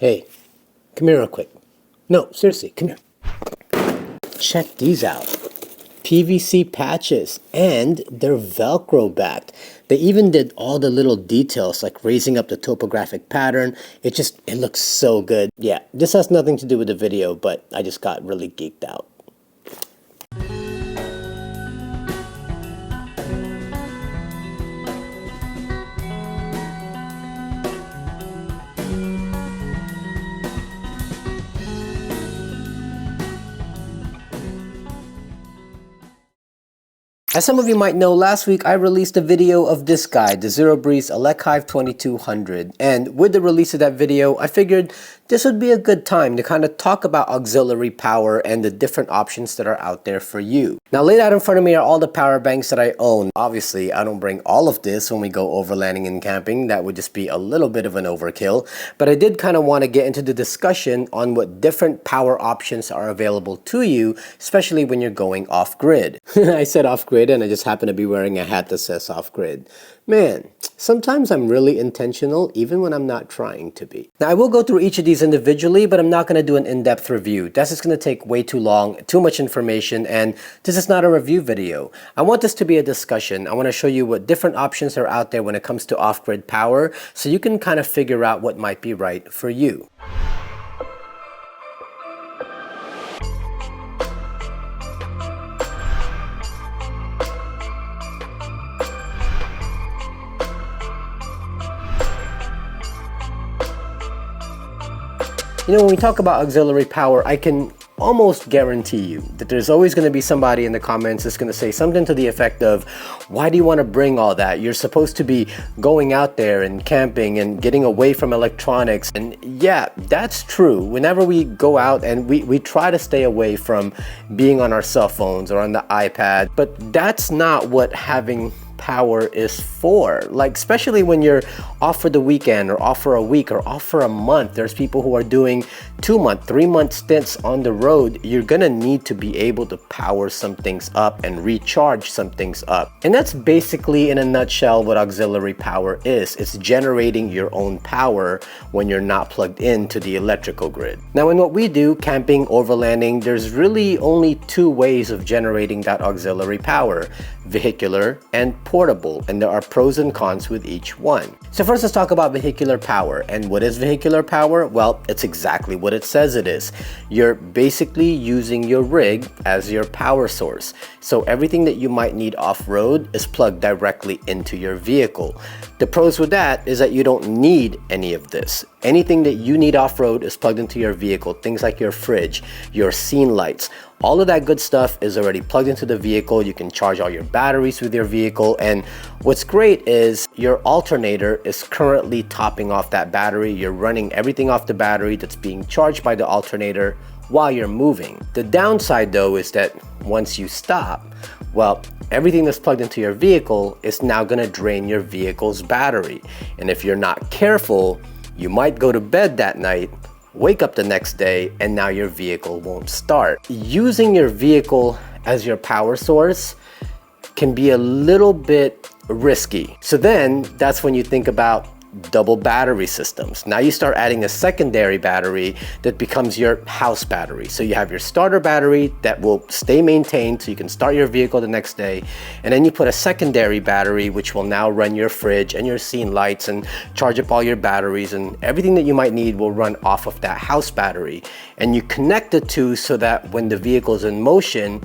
Hey, come here real quick. No, seriously, come here. Check these out. PVC patches, and they're Velcro backed. They even did all the little details like raising up the topographic pattern. It looks so good. Yeah, this has nothing to do with the video, but I just got really geeked out. As some of you might know, last week I released a video of this guy, the ZeroBreeze Elechive 2200. And with the release of that video, I figured this would be a good time to kind of talk about auxiliary power and the different options that are out there for you. Now, laid out in front of me are all the power banks that I own. Obviously, I don't bring all of this when we go overlanding and camping. That would just be a little bit of an overkill. But I did kind of want to get into the discussion on what different power options are available to you, especially when you're going off-grid. I said off-grid, and I just happen to be wearing a hat that says off-grid. Man, sometimes I'm really intentional even when I'm not trying to be. Now, I will go through each of these individually, but I'm not going to do an in-depth review. That's just going to take way too long, too much information, and this is not a review video. I want this to be a discussion. I want to show you what different options are out there when it comes to off-grid power, so you can kind of figure out what might be right for you. You know, when we talk about auxiliary power, I can almost guarantee you that there's always going to be somebody in the comments that's going to say something to the effect of, why do you want to bring all that? You're supposed to be going out there and camping and getting away from electronics. And yeah, that's true. Whenever we go out and we try to stay away from being on our cell phones or on the iPad, but that's not what having power is for. Like, especially when you're off for the weekend or off for a week or off for a month. There's people who are doing 2-month, 3-month stints on the road. You're gonna need to be able to power some things up and recharge some things up. And that's basically, in a nutshell, what auxiliary power is. It's generating your own power when you're not plugged into the electrical grid. Now, in what we do, camping, overlanding, there's really only two ways of generating that auxiliary power: vehicular and portable, and there are pros and cons with each one. So first, let's talk about vehicular power. And what is vehicular power? Well, it's exactly what it says it is. You're basically using your rig as your power source. So everything that you might need off-road is plugged directly into your vehicle. The pros with that is that you don't need any of this. Anything that you need off-road is plugged into your vehicle. Things like your fridge, your scene lights, all of that good stuff is already plugged into the vehicle. You can charge all your batteries with your vehicle. And what's great is your alternator is currently topping off that battery. You're running everything off the battery that's being charged by the alternator while you're moving. The downside, though, is that once you stop, well, everything that's plugged into your vehicle is now going to drain your vehicle's battery. And if you're not careful, you might go to bed that night, wake up the next day, and now your vehicle won't start. Using your vehicle as your power source can be a little bit risky. So then that's when you think about double battery systems. Now you start adding a secondary battery that becomes your house battery. So you have your starter battery that will stay maintained so you can start your vehicle the next day. And then you put a secondary battery which will now run your fridge and your scene lights and charge up all your batteries, and everything that you might need will run off of that house battery. And you connect the two so that when the vehicle is in motion,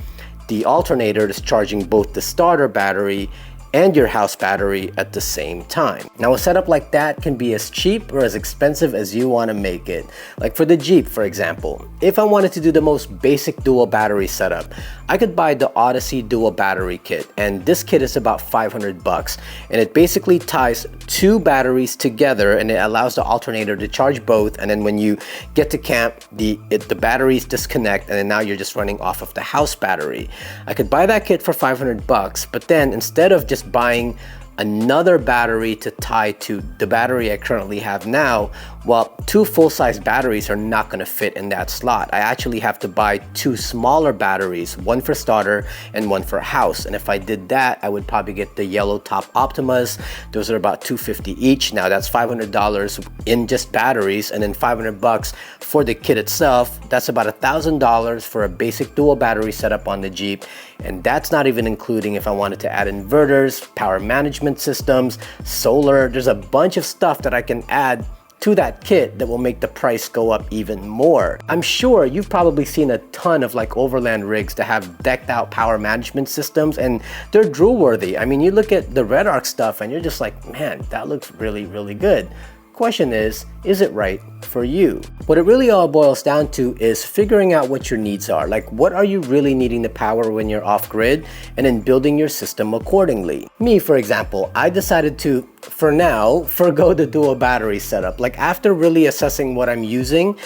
the alternator is charging both the starter battery and your house battery at the same time. Now, a setup like that can be as cheap or as expensive as you want to make it. Like for the Jeep, for example, if I wanted to do the most basic dual battery setup, I could buy the Odyssey dual battery kit, and this kit is about $500, and it basically ties two batteries together and it allows the alternator to charge both, and then when you get to camp, the batteries disconnect, and then now you're just running off of the house battery. I could buy that kit for $500, but then instead of just buying another battery to tie to the battery I currently have now, well, 2 full-size batteries are not going to fit in that slot. I actually have to buy 2 smaller batteries, one for starter and one for house. And if I did that, I would probably get the yellow top Optimas. Those are about $250 each. Now that's $500 in just batteries, and then $500 for the kit itself. That's about $1,000 for a basic dual battery setup on the Jeep. And that's not even including if I wanted to add inverters, power management systems, solar. There's a bunch of stuff that I can add to that kit that will make the price go up even more. I'm sure you've probably seen a ton of like overland rigs that have decked out power management systems, and they're drool worthy. I mean, you look at the Red Arc stuff and you're just like, man, that looks really, really good. Question is it right for you? What it really all boils down to is figuring out what your needs are. Like, what are you really needing the power when you're off grid, and then building your system accordingly. Me, for example, I decided to, for now, forgo the dual battery setup. Like, after really assessing what I'm using,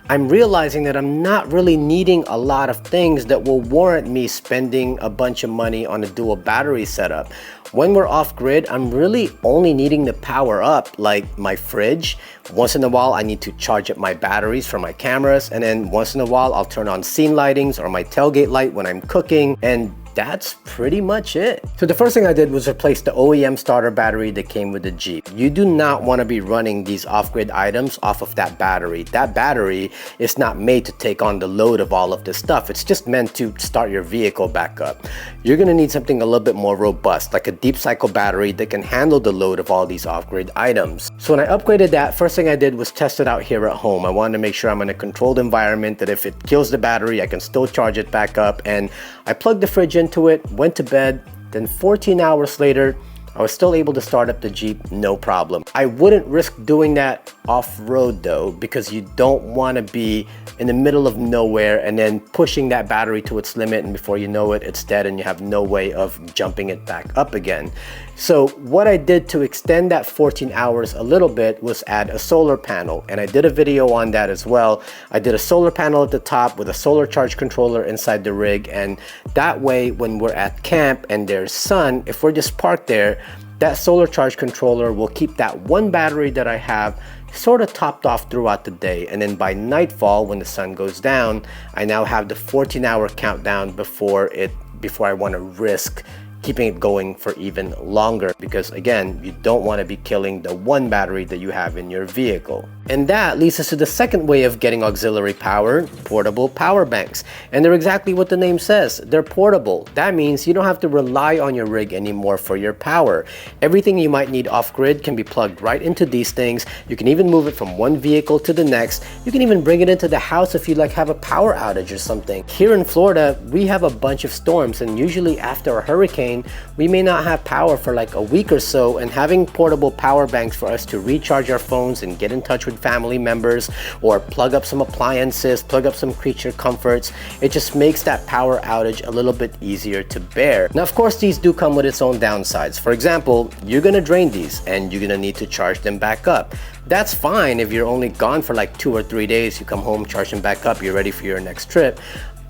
I'm realizing that I'm not really needing a lot of things that will warrant me spending a bunch of money on a dual battery setup. When we're off grid, I'm really only needing to power up like my fridge. Once in a while, I need to charge up my batteries for my cameras, and then once in a while, I'll turn on scene lightings or my tailgate light when I'm cooking, and that's pretty much it. So the first thing I did was replace the OEM starter battery that came with the Jeep. You do not want to be running these off-grid items off of that battery. That battery is not made to take on the load of all of this stuff. It's just meant to start your vehicle back up. You're going to need something a little bit more robust, like a deep cycle battery that can handle the load of all these off-grid items. So when I upgraded that, first thing I did was test it out here at home. I wanted to make sure I'm in a controlled environment, that if it kills the battery, I can still charge it back up. And I plugged the fridge into it, went to bed, then 14 hours later, I was still able to start up the Jeep, no problem. I wouldn't risk doing that off-road though, because you don't want to be in the middle of nowhere and then pushing that battery to its limit, and before you know it, it's dead and you have no way of jumping it back up again. So what I did to extend that 14 hours a little bit was add a solar panel, and I did a video on that as well. I did a solar panel at the top with a solar charge controller inside the rig, and that way when we're at camp and there's sun, if we're just parked there, that solar charge controller will keep that one battery that I have sort of topped off throughout the day, and then by nightfall when the sun goes down, I now have the 14-hour countdown before I want to risk keeping it going for even longer, because again, you don't want to be killing the one battery that you have in your vehicle. And that leads us to the second way of getting auxiliary power, portable power banks. And they're exactly what the name says, they're portable. That means you don't have to rely on your rig anymore for your power. Everything you might need off-grid can be plugged right into these things. You can even move it from one vehicle to the next. You can even bring it into the house if you like have a power outage or something. Here in Florida, we have a bunch of storms, and usually after a hurricane, we may not have power for like a week or so, and having portable power banks for us to recharge our phones and get in touch with family members, or plug up some appliances, plug up some creature comforts, it just makes that power outage a little bit easier to bear. Now, of course, these do come with its own downsides. For example, you're gonna drain these and you're gonna need to charge them back up. That's fine if you're only gone for like 2 or 3 days, you come home, charge them back up, you're ready for your next trip.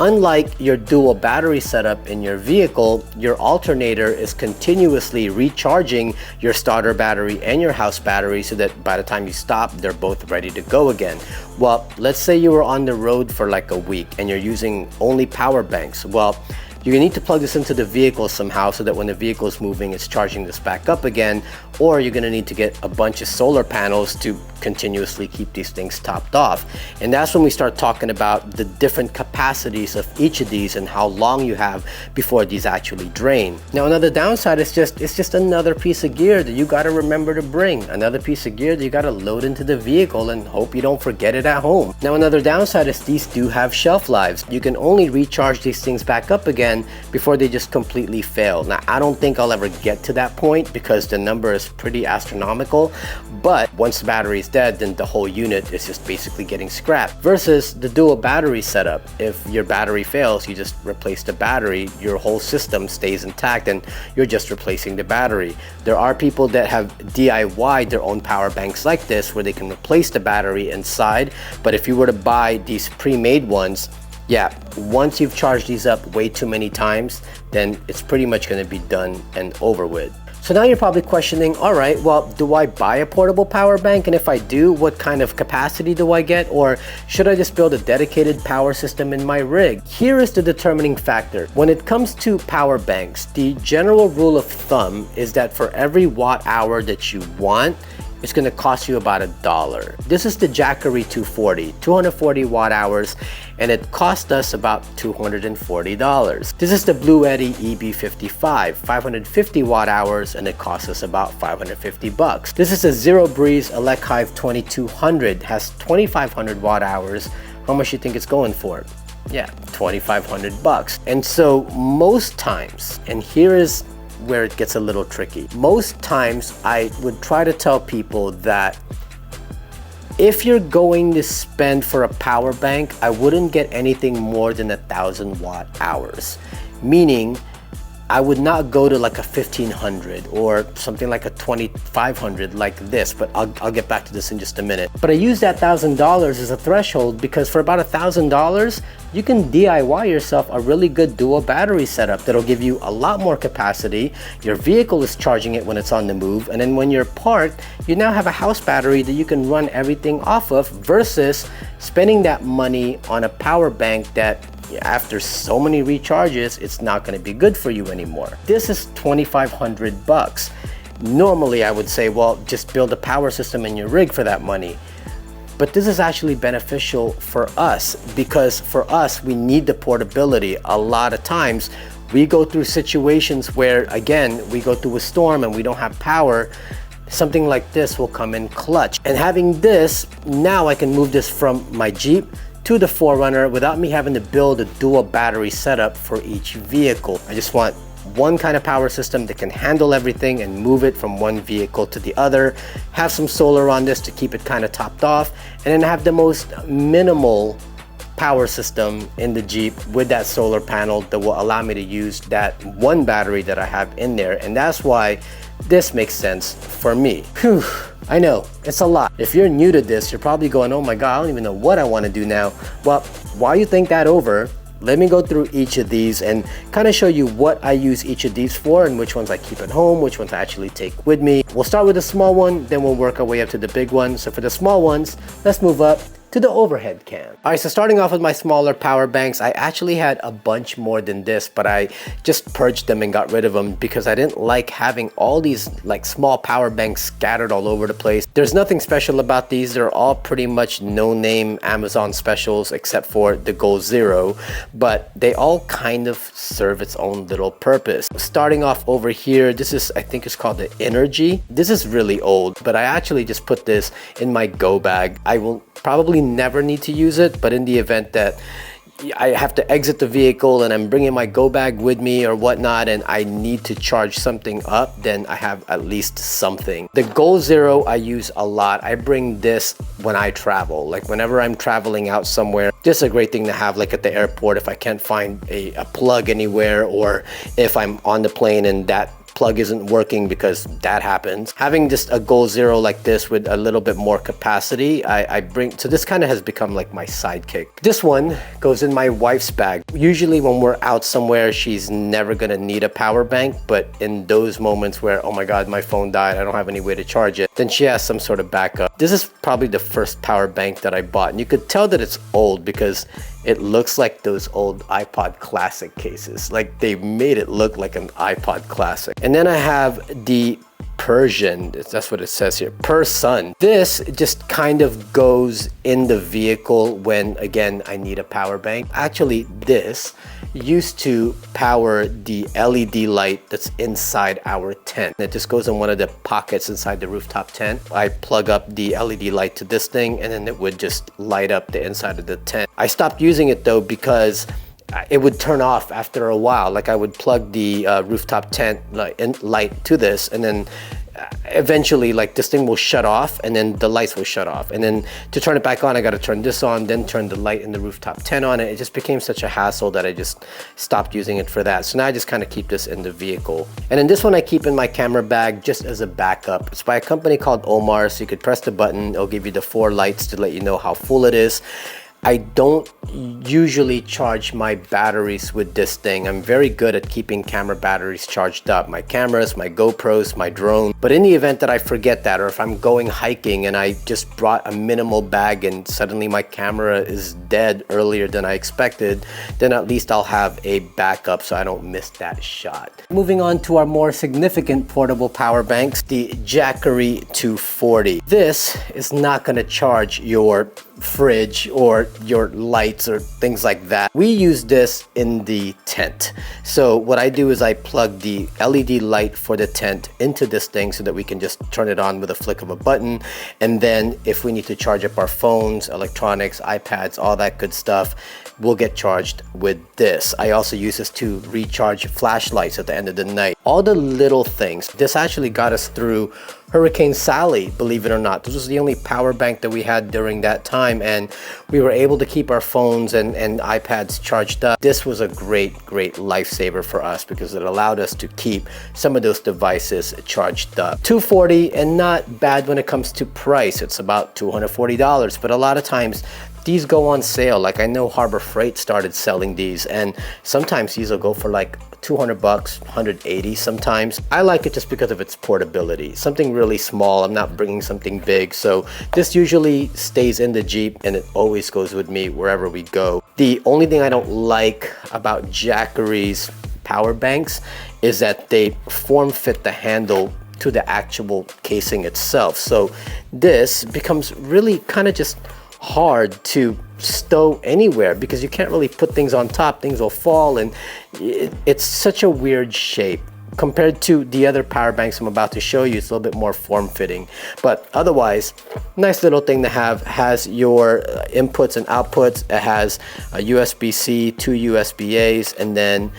Unlike your dual battery setup in your vehicle, your alternator is continuously recharging your starter battery and your house battery so that by the time you stop, they're both ready to go again. Well, let's say you were on the road for like a week and you're using only power banks. Well, you need to plug this into the vehicle somehow so that when the vehicle is moving, it's charging this back up again, or you're gonna need to get a bunch of solar panels to continuously keep these things topped off. And that's when we start talking about the different capacities of each of these and how long you have before these actually drain. Now, another downside is it's just another piece of gear that you gotta remember to bring, another piece of gear that you gotta load into the vehicle and hope you don't forget it at home. Now, another downside is these do have shelf lives. You can only recharge these things back up again before they just completely fail. Now, I don't think I'll ever get to that point because the number is pretty astronomical, but once the battery is dead, then the whole unit is just basically getting scrapped. Versus the dual battery setup, if your battery fails, you just replace the battery, your whole system stays intact and you're just replacing the battery. There are people that have DIY'd their own power banks like this where they can replace the battery inside, but if you were to buy these pre-made ones, yeah, once you've charged these up way too many times, then it's pretty much going to be done and over with. So now you're probably questioning, all right, well, do I buy a portable power bank? And if I do, what kind of capacity do I get? Or should I just build a dedicated power system in my rig? Here is the determining factor. When it comes to power banks, the general rule of thumb is that for every watt hour that you want, it's gonna cost you about $1. This is the Jackery 240, 240 watt hours, and it cost us about $240. This is the Bluetti EB55, 550 watt hours, and it cost us about 550 bucks. This is the ZeroBreeze Elechive 2200, has 2500 watt hours. How much you think it's going for? Yeah, 2500 bucks. And so most times, and here is where it gets a little tricky. Most times I would try to tell people that if you're going to spend for a power bank, I wouldn't get anything more than 1,000 watt hours. Meaning, I would not go to like a 1500 or something like a 2500 like this, but I'll get back to this in just a minute. But I use that $1,000 as a threshold because for about $1,000, you can DIY yourself a really good dual battery setup that'll give you a lot more capacity. Your vehicle is charging it when it's on the move, and then when you're parked, you now have a house battery that you can run everything off of versus spending that money on a power bank that after so many recharges, it's not going to be good for you anymore. This is 2,500 bucks. Normally, I would say, well, just build a power system in your rig for that money. But this is actually beneficial for us because for us, we need the portability. A lot of times, we go through situations where, again, we go through a storm and we don't have power. Something like this will come in clutch. And having this, now I can move this from my Jeep to the 4Runner without me having to build a dual battery setup for each vehicle. I just want one kind of power system that can handle everything and move it from one vehicle to the other, have some solar on this to keep it kind of topped off, and then have the most minimal power system in the Jeep with that solar panel that will allow me to use that one battery that I have in there. And that's why this makes sense for me. Whew. I know, it's a lot. If you're new to this, you're probably going, oh my God, I don't even know what I want to do now. Well, while you think that over, let me go through each of these and kind of show you what I use each of these for and which ones I keep at home, which ones I actually take with me. We'll start with the small one, then we'll work our way up to the big one. So for the small ones, let's move up to the overhead cam. All right, so starting off with my smaller power banks, I actually had a bunch more than this, but I just purged them and got rid of them because I didn't like having all these like small power banks scattered all over the place. There's nothing special about these. They're all pretty much no-name Amazon specials except for the Goal Zero, but they all kind of serve its own little purpose. Starting off over here, this is, I think it's called the Energy. This is really old, but I actually just put this in my go bag. I will probably never need to use it, but in the event that I have to exit the vehicle and I'm bringing my go bag with me or whatnot and I need to charge something up, then I have at least something. The Goal Zero I use a lot. I bring this when I travel, like whenever I'm traveling out somewhere. This is a great thing to have, like at the airport if I can't find a plug anywhere, or if I'm on the plane and that plug isn't working, because that happens. Having just a Goal Zero like this with a little bit more capacity, I bring, so this kind of has become like my sidekick. This one goes in my wife's bag. Usually when we're out somewhere, she's never gonna need a power bank, but in those moments where, oh my God, my phone died, I don't have any way to charge it, then she has some sort of backup. This is probably the first power bank that I bought, and you could tell that it's old because it looks like those old iPod Classic cases. Like they made it look like an iPod Classic. And then I have the Persian, that's what it says here, Sun. This just kind of goes in the vehicle when, again, I need a power bank. Actually, this used to power the LED light that's inside our tent. It just goes in one of the pockets inside the rooftop tent. I plug up the LED light to this thing and then it would just light up the inside of the tent. I stopped using it though because it would turn off after a while. Like I would plug the rooftop tent light to this, and then eventually like this thing will shut off and then the lights will shut off. And then to turn it back on, I got to turn this on, then turn the light in the rooftop tent on. It just became such a hassle that I just stopped using it for that. So now I just kind of keep this in the vehicle. And then this one I keep in my camera bag just as a backup. It's by a company called Omar, so you could press the button. It'll give you the 4 lights to let you know how full it is. I don't usually charge my batteries with this thing. I'm very good at keeping camera batteries charged up. My cameras, my GoPros, my drone. But in the event that I forget that, or if I'm going hiking and I just brought a minimal bag and suddenly my camera is dead earlier than I expected, then at least I'll have a backup so I don't miss that shot. Moving on to our more significant portable power banks, the Jackery 240. This is not going to charge your fridge or your lights or things like that. We use this in the tent. So what I do is I plug the LED light for the tent into this thing so that we can just turn it on with a flick of a button. And then if we need to charge up our phones, electronics, iPads, all that good stuff, we'll get charged with this. I also use this to recharge flashlights at the end of the night. All the little things. This actually got us through Hurricane Sally, believe it or not. This was the only power bank that we had during that time, and we were able to keep our phones and iPads charged up. This was a great lifesaver for us because it allowed us to keep some of those devices charged up. $240, and not bad when it comes to price. It's about $240, but a lot of times these go on sale. Like I know Harbor Freight started selling these, and sometimes these will go for like 200 bucks, 180 sometimes. I like it just because of its portability. Something really small, I'm not bringing something big, so this usually stays in the Jeep and it always goes with me wherever we go. The only thing I don't like about Jackery's power banks is that they form fit the handle to the actual casing itself. So this becomes really kind of just hard to stow anywhere because you can't really put things on top. Things will fall, and it's such a weird shape. Compared to the other power banks I'm about to show you, it's a little bit more form-fitting. But otherwise, nice little thing to have. Has your inputs and outputs. It has a USB-C, 2 USB-A's, and then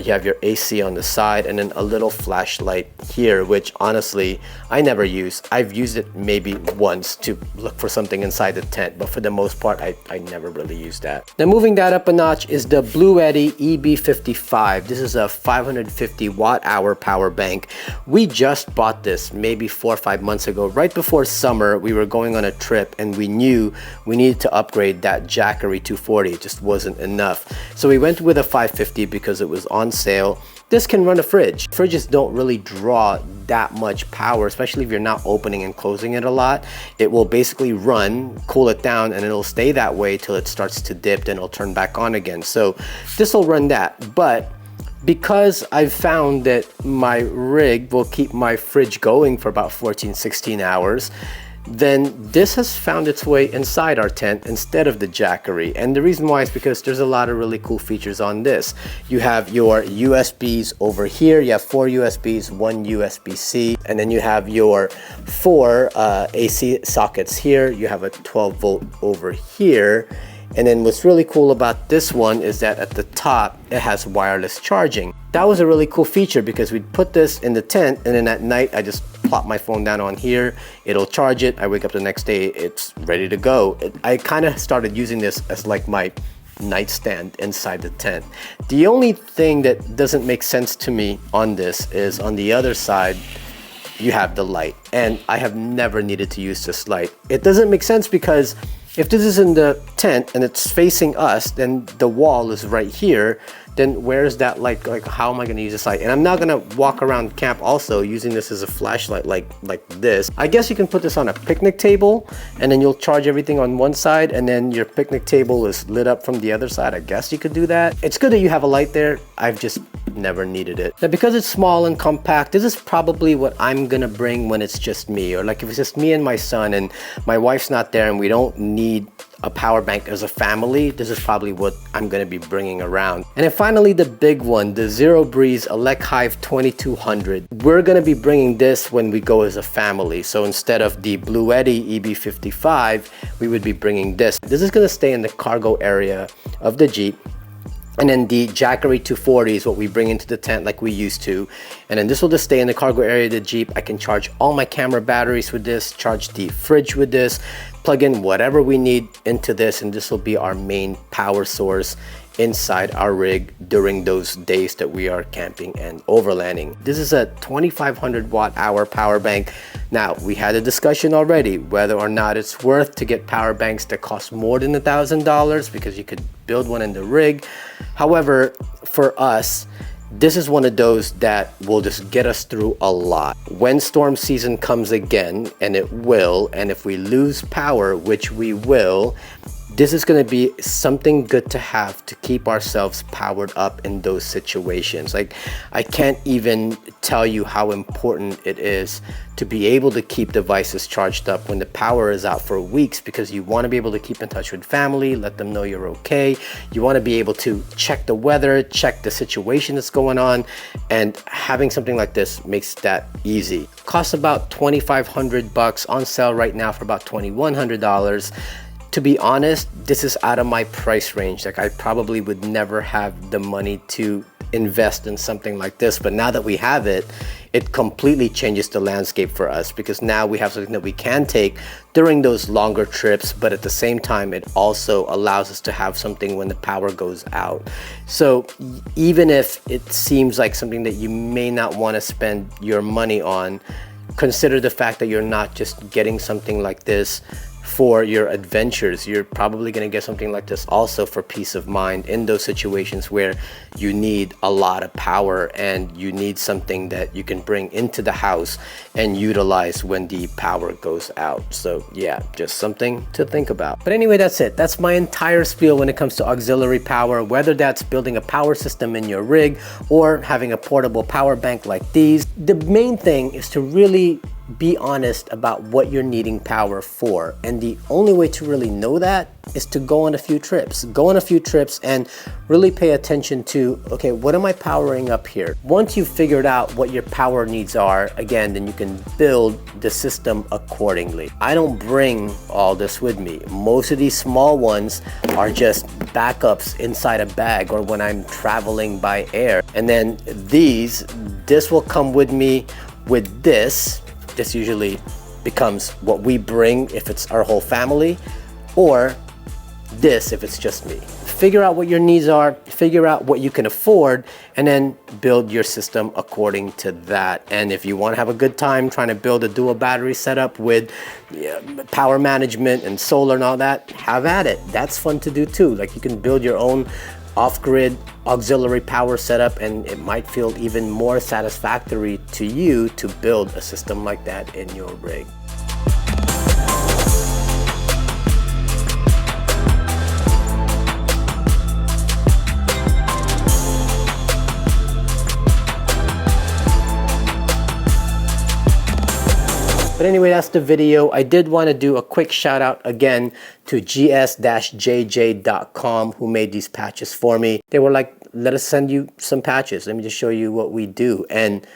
you have your AC on the side, and then a little flashlight here, which honestly, I never use. I've used it maybe once to look for something inside the tent, but for the most part, I never really use that. Now moving that up a notch is the Bluetti EB55. This is a 550 watt-hour power bank. We just bought this maybe 4 or 5 months ago. Right before summer, we were going on a trip and we knew we needed to upgrade that Jackery 240. It just wasn't enough. So we went with a 550 because it was on sale. This can run a fridge. Fridges don't really draw that much power, especially if you're not opening and closing it a lot. It will basically run, cool it down, and it'll stay that way till it starts to dip, then it'll turn back on again. So this will run that. But because I've found that my rig will keep my fridge going for about 14-16 hours, then this has found its way inside our tent instead of the Jackery. And the reason why is because there's a lot of really cool features on this. You have your USBs over here. You have 4 USBs, 1 USB-C, and then you have your 4 AC sockets here. You have a 12 volt over here. And then what's really cool about this one is that at the top, it has wireless charging. That was a really cool feature because we'd put this in the tent, and then at night, I just plop my phone down on here. It'll charge it. I wake up the next day, it's ready to go. I kind of started using this as like my nightstand inside the tent. The only thing that doesn't make sense to me on this is on the other side, you have the light. And I have never needed to use this light. It doesn't make sense because if this is in the tent and it's facing us, then the wall is right here. Then where's that light? Like, how am I gonna use this light? And I'm not gonna walk around camp also using this as a flashlight like this. I guess you can put this on a picnic table and then you'll charge everything on one side and then your picnic table is lit up from the other side. I guess you could do that. It's good that you have a light there. I've just never needed it. Now because it's small and compact, this is probably what I'm gonna bring when it's just me, or like if it's just me and my son and my wife's not there and we don't need a power bank as a family, this is probably what I'm going to be bringing around. And then finally, the big one, the ZeroBreeze Elechive 2200. We're going to be bringing this when we go as a family. So instead of the Bluetti EB55, we would be bringing this. This is going to stay in the cargo area of the Jeep. And then the Jackery 240 is what we bring into the tent like we used to. And then this will just stay in the cargo area of the Jeep. I can charge all my camera batteries with this, charge the fridge with this, plug in whatever we need into this, and this will be our main power source inside our rig during those days that we are camping and overlanding. This is a 2500 watt hour power bank. Now, we had a discussion already whether or not it's worth to get power banks that cost more than $1,000 because you could build one in the rig. However, for us, this is one of those that will just get us through a lot. When storm season comes again, and it will, and if we lose power, which we will, this is going to be something good to have to keep ourselves powered up in those situations. Like, I can't even tell you how important it is to be able to keep devices charged up when the power is out for weeks, because you want to be able to keep in touch with family, let them know you're okay. You want to be able to check the weather, check the situation that's going on, and having something like this makes that easy. Costs about $2,500 on sale right now for about $2,100. To be honest, this is out of my price range. Like, I probably would never have the money to invest in something like this, but now that we have it, it completely changes the landscape for us, because now we have something that we can take during those longer trips, but at the same time, it also allows us to have something when the power goes out. So even if it seems like something that you may not want to spend your money on, consider the fact that you're not just getting something like this for your adventures. You're probably going to get something like this also for peace of mind in those situations where you need a lot of power and you need something that you can bring into the house and utilize when the power goes out. So yeah, just something to think about. But anyway, that's it. That's my entire spiel when it comes to auxiliary power, whether that's building a power system in your rig or having a portable power bank like these. The main thing is to really be honest about what you're needing power for, and the only way to really know that is to go on a few trips. Go on a few trips and really pay attention to, okay, what am I powering up here? Once you've figured out what your power needs are, again, then you can build the system accordingly. I don't bring all this with me. Most of these small ones are just backups inside a bag or when I'm traveling by air. And then this will come with me with this. This usually becomes what we bring if it's our whole family, or this if it's just me. Figure out what your needs are, figure out what you can afford, and then build your system according to that. And if you want to have a good time trying to build a dual battery setup with power management and solar and all that, have at it. That's fun to do too. Like, you can build your own off-grid auxiliary power setup, and it might feel even more satisfactory to you to build a system like that in your rig. But anyway, that's the video. I did want to do a quick shout out again to gs-jj.com, who made these patches for me. They were like, let us send you some patches. Let me just show you what we do. And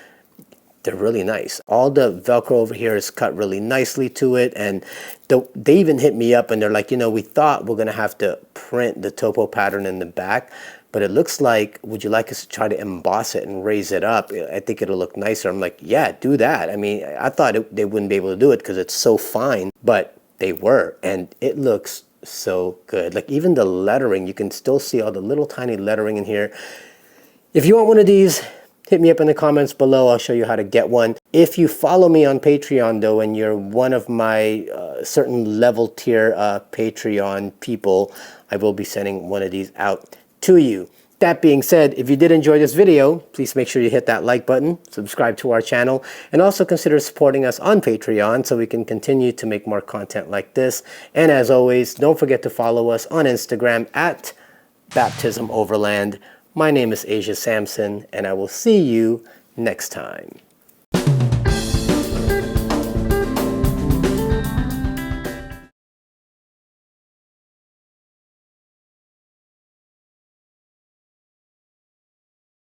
they're really nice. All the Velcro over here is cut really nicely to it. And they even hit me up and they're like, you know, we thought we're going to have to print the topo pattern in the back, but it looks like, would you like us to try to emboss it and raise it up? I think it'll look nicer. I'm like, yeah, do that. I mean, I thought they wouldn't be able to do it because it's so fine, but they were, and it looks so good. Like, even the lettering, you can still see all the little tiny lettering in here. If you want one of these, hit me up in the comments below. I'll show you how to get one. If you follow me on Patreon though, and you're one of my certain level tier Patreon people, I will be sending one of these out to you. That being said, if you did enjoy this video, please make sure you hit that like button, subscribe to our channel, and also consider supporting us on Patreon so we can continue to make more content like this. And as always, don't forget to follow us on Instagram at Baptism Overland. My name is Asia Sampson, and I will see you next time.